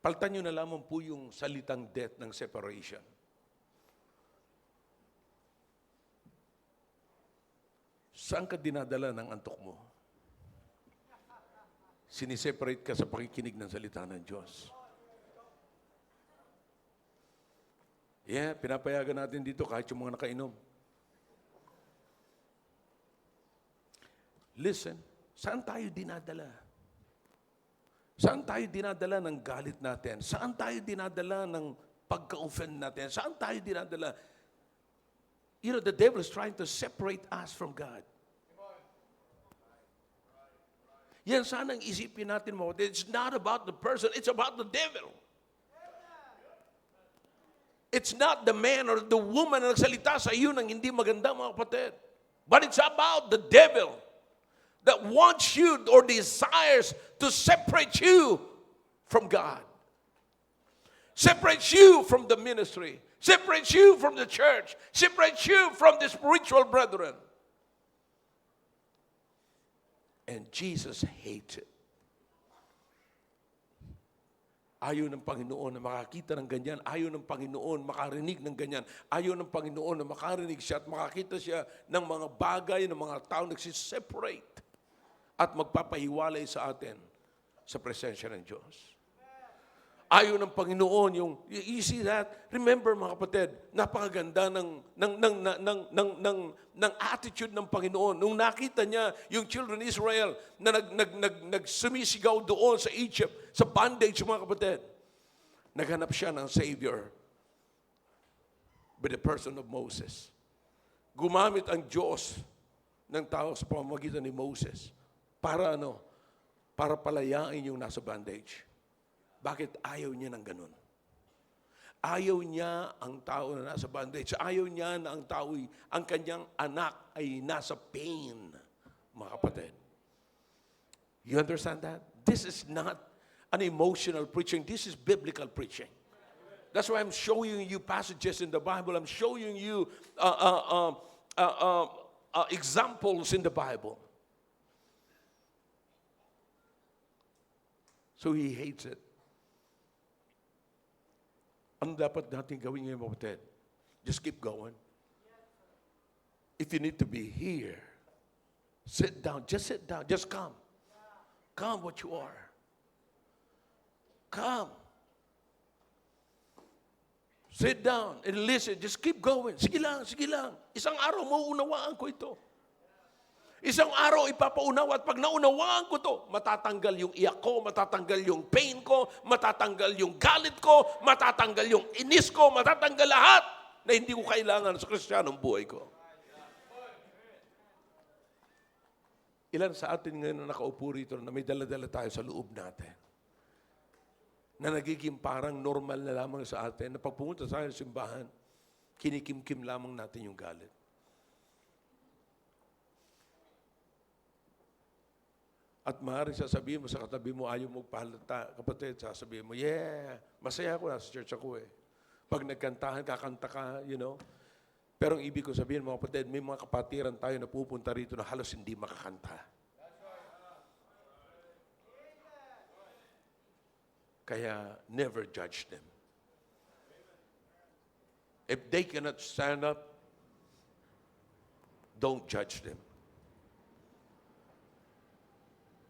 Paltan nyo na lamang po yung salitang death ng separation. Saan ka dinadala ng antok mo? Siniseparate ka sa pakikinig ng salita ng Diyos. Yeah, pinapayagan natin dito kahit yung mga nakainom. Listen, saan tayo dinadala? Saan tayo dinadala ng galit natin? Saan tayo dinadala ng pagka-offend natin? Saan tayo dinadala? You know, the devil is trying to separate us from God. Yan sana ang isipin natin mo. It's not about the person, it's about the devil. It's not the man or the woman na nagsalita sa iyo ng hindi maganda, mga kapatid. But it's about the devil. that wants you or desires to separate you from God. Separates you from the ministry. Separates you from the church. Separates you from the spiritual brethren. And Jesus hates it. Ayaw ng Panginoon na makakita ng ganyan. Ayaw ng Panginoon makarinig ng ganyan. Ayaw ng Panginoon na makarinig siya at makakita siya ng mga bagay, ng mga tao nagsiseparate at magpapahiwalay sa atin sa presensya ng Diyos. Ayaw ng Panginoon yung, you see that? Remember mga kapatid, napakaganda ng attitude ng Panginoon. Nung nakita niya yung children of Israel na nagsumisigaw doon sa Egypt, sa bondage mga kapatid, naghanap siya ng Savior with the person of Moses. Gumamit ang Diyos ng tao sa pamamagitan ni Moses para ano? Para palayain yung nasa bondage. Bakit ayaw niya ng ganun? Ayaw niya ang tao na nasa bondage. Ayaw niya na ang tao, ang kanyang anak ay nasa pain, mga kapatid. You understand that? This is not an emotional preaching. This is biblical preaching. That's why I'm showing you passages in the Bible. I'm showing you examples in the Bible. So he hates it. Ano dapat natin gawin ngayon, mga kapatid? Just keep going. If you need to be here, sit down. Just sit down. Just come. Come what you are. Come. Sit down and listen. Just keep going. Sige lang, sige lang. Isang araw, mauunawaan ko ito. Isang araw ipapaunawa at pag naunawaan ko to, matatanggal yung iyak ko, matatanggal yung pain ko, matatanggal yung galit ko, matatanggal yung inis ko, matatanggal lahat na hindi ko kailangan sa Kristiyanong buhay ko. Ilan sa atin ngayon na nakaupo rito na may dala-dala tayo sa loob natin, na nagiging parang normal na lamang sa atin, na pag pumunta tayo sa simbahan, kinikim-kim lamang natin yung galit. At maaaring sasabihin mo sa katabi mo, ayaw mo magpahalata, kapatid, sasabihin mo, yeah, masaya ako, nasa church ako eh. Pag nagkantahan, kakanta ka, you know. Pero ang ibig ko sabihin, mga kapatid, may mga kapatiran tayo na pupunta rito na halos hindi makakanta. Kaya, never judge them. If they cannot stand up, don't judge them.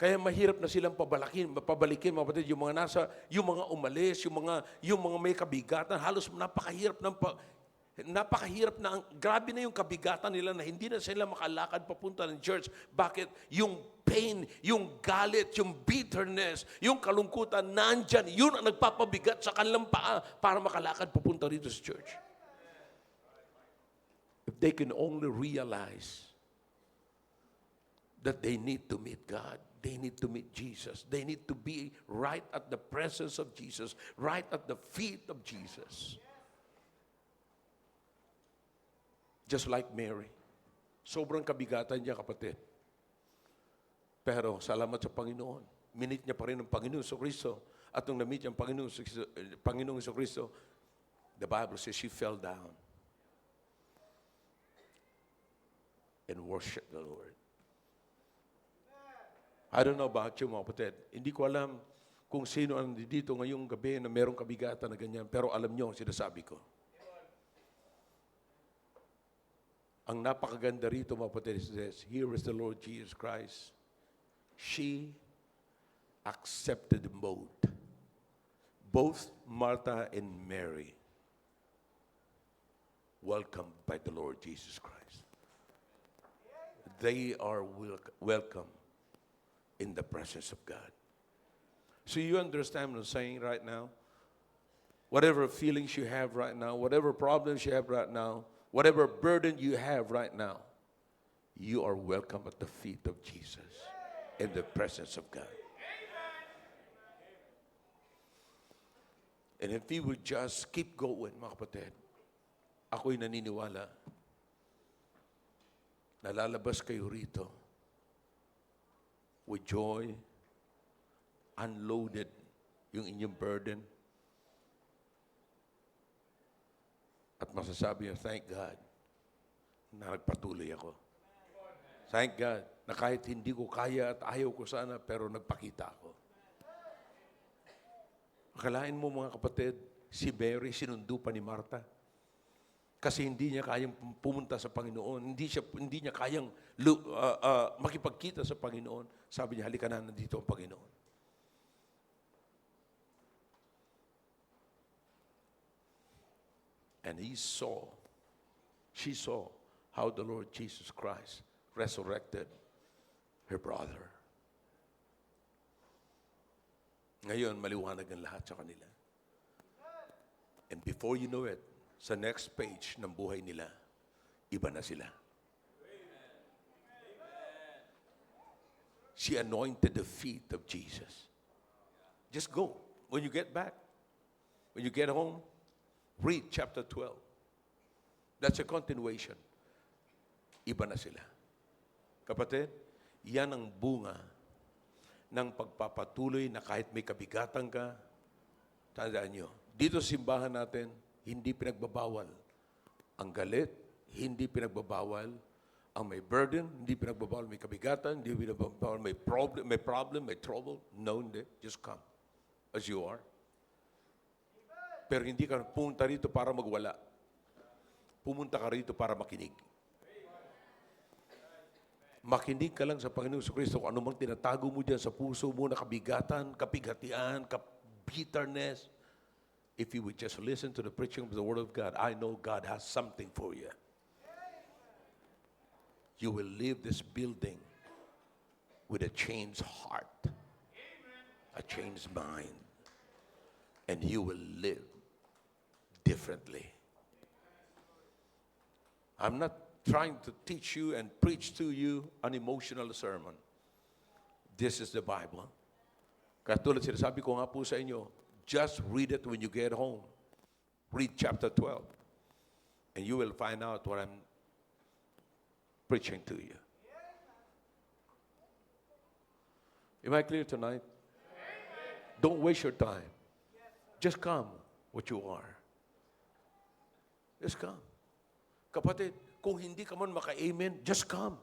Kaya mahirap na silang pabalikin mga kapatid, yung mga umalis, yung mga may kabigatan, halos napakahirap na, grabe na yung kabigatan nila na hindi na sila makalakad papunta ng church. Bakit? Yung pain, yung galit, yung bitterness, yung kalungkutan, nandyan, yun ang nagpapabigat sa kanilang paa para makalakad papunta rito sa church. If they can only realize that they need to meet God, they need to meet Jesus. They need to be right at the presence of Jesus, right at the feet of Jesus. Just like Mary. Sobrang kabigatan niya, kapatid. Pero salamat sa Panginoon. Minit niya pa rin ang Panginoon Jesucristo. At nung na-meet niya ang Panginoong Jesucristo, the Bible says she fell down and worshiped the Lord. I don't know about you, mga kapatid. Hindi ko alam kung sino ang dito ngayong gabi na merong kabigatan na ganyan. Pero alam niyo ang sinasabi ko. Ang napakaganda rito, mga kapatid, says, here is the Lord Jesus Christ. She accepted both Martha and Mary welcomed by the Lord Jesus Christ. They are welcome in the presence of God. So you understand what I'm saying right now? Whatever feelings you have right now, whatever problems you have right now, whatever burden you have right now, you are welcome at the feet of Jesus in the presence of God. And if you would just keep going, mga kapatid, ako'y naniniwala na lalabas kayo rito with joy, unloaded yung inyong burden. At masasabi niyo, thank God na nagpatuloy ako. Thank God na kahit hindi ko kaya at ayaw ko sana, pero nagpakita ako. Akalain mo mga kapatid, si Mary sinundo pa ni Martha. Kasi hindi niya kayang pumunta sa Panginoon. Hindi niya kayang makipagkita sa Panginoon. Sabi niya, halika na, nandito ang Panginoon. And she saw how the Lord Jesus Christ resurrected her brother. Ngayon, maliwanag ang lahat sa kanila. And before you know it, sa next page ng buhay nila, iba na sila. She anointed the feet of Jesus. Just go. When you get back, when you get home, read chapter 12. That's a continuation. Iba na sila. Kapatid, yan ang bunga ng pagpapatuloy na kahit may kabigatan ka, tandaan nyo, dito sa simbahan natin, hindi pinagbabawal ang galit, hindi pinagbabawal ang may burden, hindi pinagbabawal may kabigatan, hindi pinagbabawal may problem, may trouble. No, hindi. Just come as you are. Pero hindi ka pumunta rito para magwala. Pumunta ka rito para makinig. Makinig ka lang sa Panginoon Kristo kung anumang tinatago mo dyan sa puso mo na kabigatan, kapighatian, bitterness. If you would just listen to the preaching of the Word of God, I know God has something for you. You will leave this building with a changed heart, a changed mind, and you will live differently. I'm not trying to teach you and preach to you an emotional sermon. This is the Bible. Katulad sinasabi ko nga po sa inyo, just read it when you get home. Read chapter 12. And you will find out what I'm preaching to you. Am I clear tonight? Don't waste your time. Just come what you are. Just come. Kapatid, kung hindi ka man maka-amen, just come.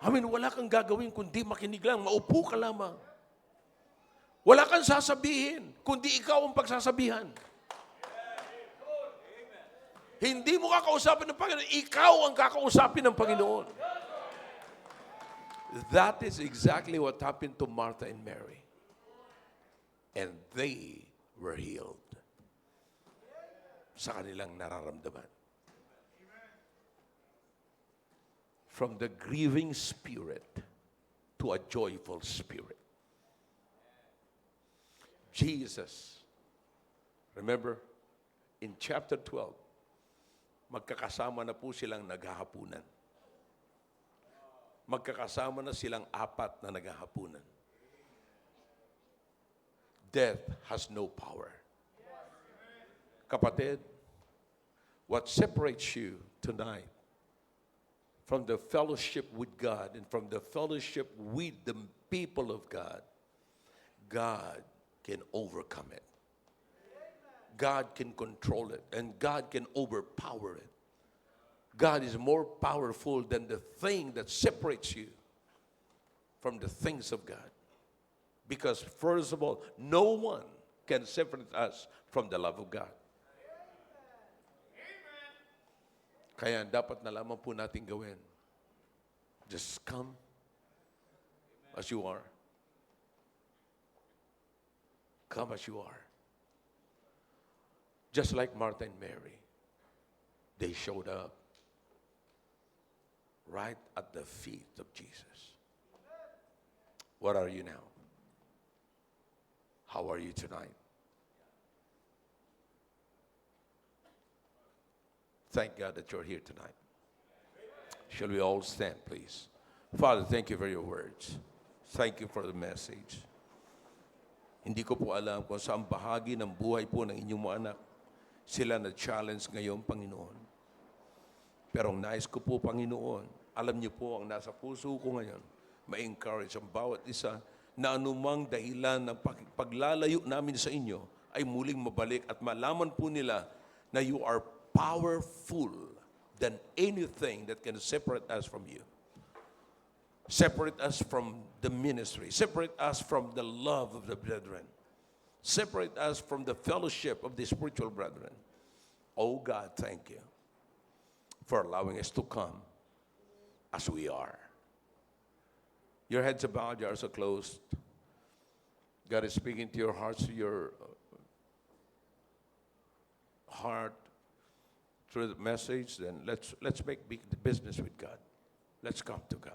Wala kang gagawin kundi makinig lang, maupo ka lamang. Wala kang sasabihin, kundi ikaw ang pagsasabihan. Hindi mo kakausapin ng Panginoon, ikaw ang kakausapin ng Panginoon. That is exactly what happened to Martha and Mary. And they were healed sa kanilang nararamdaman. From the grieving spirit to a joyful spirit. Jesus, remember, in chapter 12, magkakasama na po silang naghahapunan. Magkakasama na silang apat na naghahapunan. Death has no power. Kapatid, what separates you tonight from the fellowship with God and from the fellowship with the people of God, God can overcome it. God can control it, and God can overpower it. God is more powerful than the thing that separates you from the things of God. Because first of all, no one can separate us from the love of God. Kaya dapat na lamang po natin gawin. Just come as you are. Come as you are. Just like Martha and Mary, they showed up right at the feet of Jesus. What are you now? How are you tonight? Thank God that you're here tonight. Shall we all stand, please? Father, thank you for your words. Thank you for the message. Hindi ko po alam kung saan bahagi ng buhay po ng inyong mga anak sila na challenge ngayon, Panginoon. Pero ang nais ko po, Panginoon, Alam niyo po, ang nasa puso ko ngayon, ma-encourage ang bawat isa na anumang dahilan ng paglalayo namin sa inyo ay muling mabalik at malaman po nila na you are powerful than anything that can separate us from you. Separate us from the ministry. Separate us from the love of the brethren. Separate us from the fellowship of the spiritual brethren. Oh God, thank you for allowing us to come as we are. Your heads are bowed, your eyes are closed. God is speaking to your hearts, to your heart through the message. Then let's make big business with God. Let's come to God.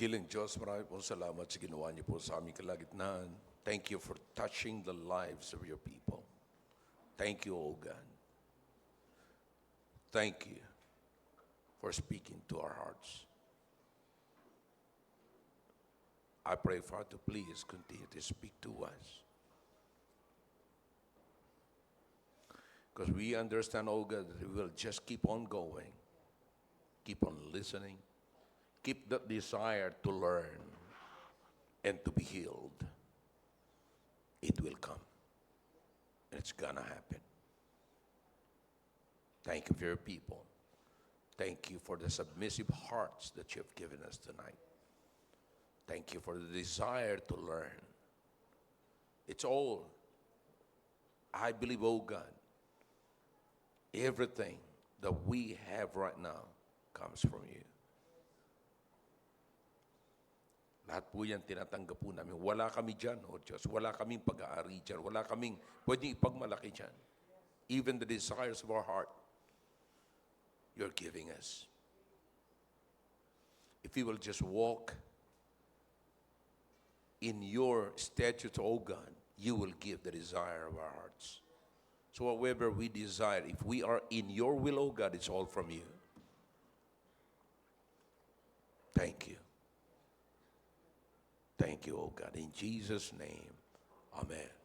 Dakilang Diyos, marami po salamat sa ginawa niyo po sa aming kalagitnaan. Thank you for touching the lives of your people. Thank you, O God. Thank you for speaking to our hearts. I pray, Father, please continue to speak to us. Because we understand, oh God, that we will just keep on going, keep on listening, keep that desire to learn and to be healed. It will come. And it's gonna happen. Thank you for your people. Thank you for the submissive hearts that you have given us tonight. Thank you for the desire to learn. It's all, I believe, oh God, everything that we have right now comes from you. Lahat po yan tinatanggap po namin. Wala kami dyan, O Diyos. Wala kaming pag-aari dyan. Wala kaming pwedeng ipagmalaki dyan. Even the desires of our heart, you're giving us. If we will just walk in your statutes, O God, you will give the desire of our hearts. So whatever we desire, if we are in your will, O God, it's all from you. Thank you. Thank you, O God. In Jesus' name, amen.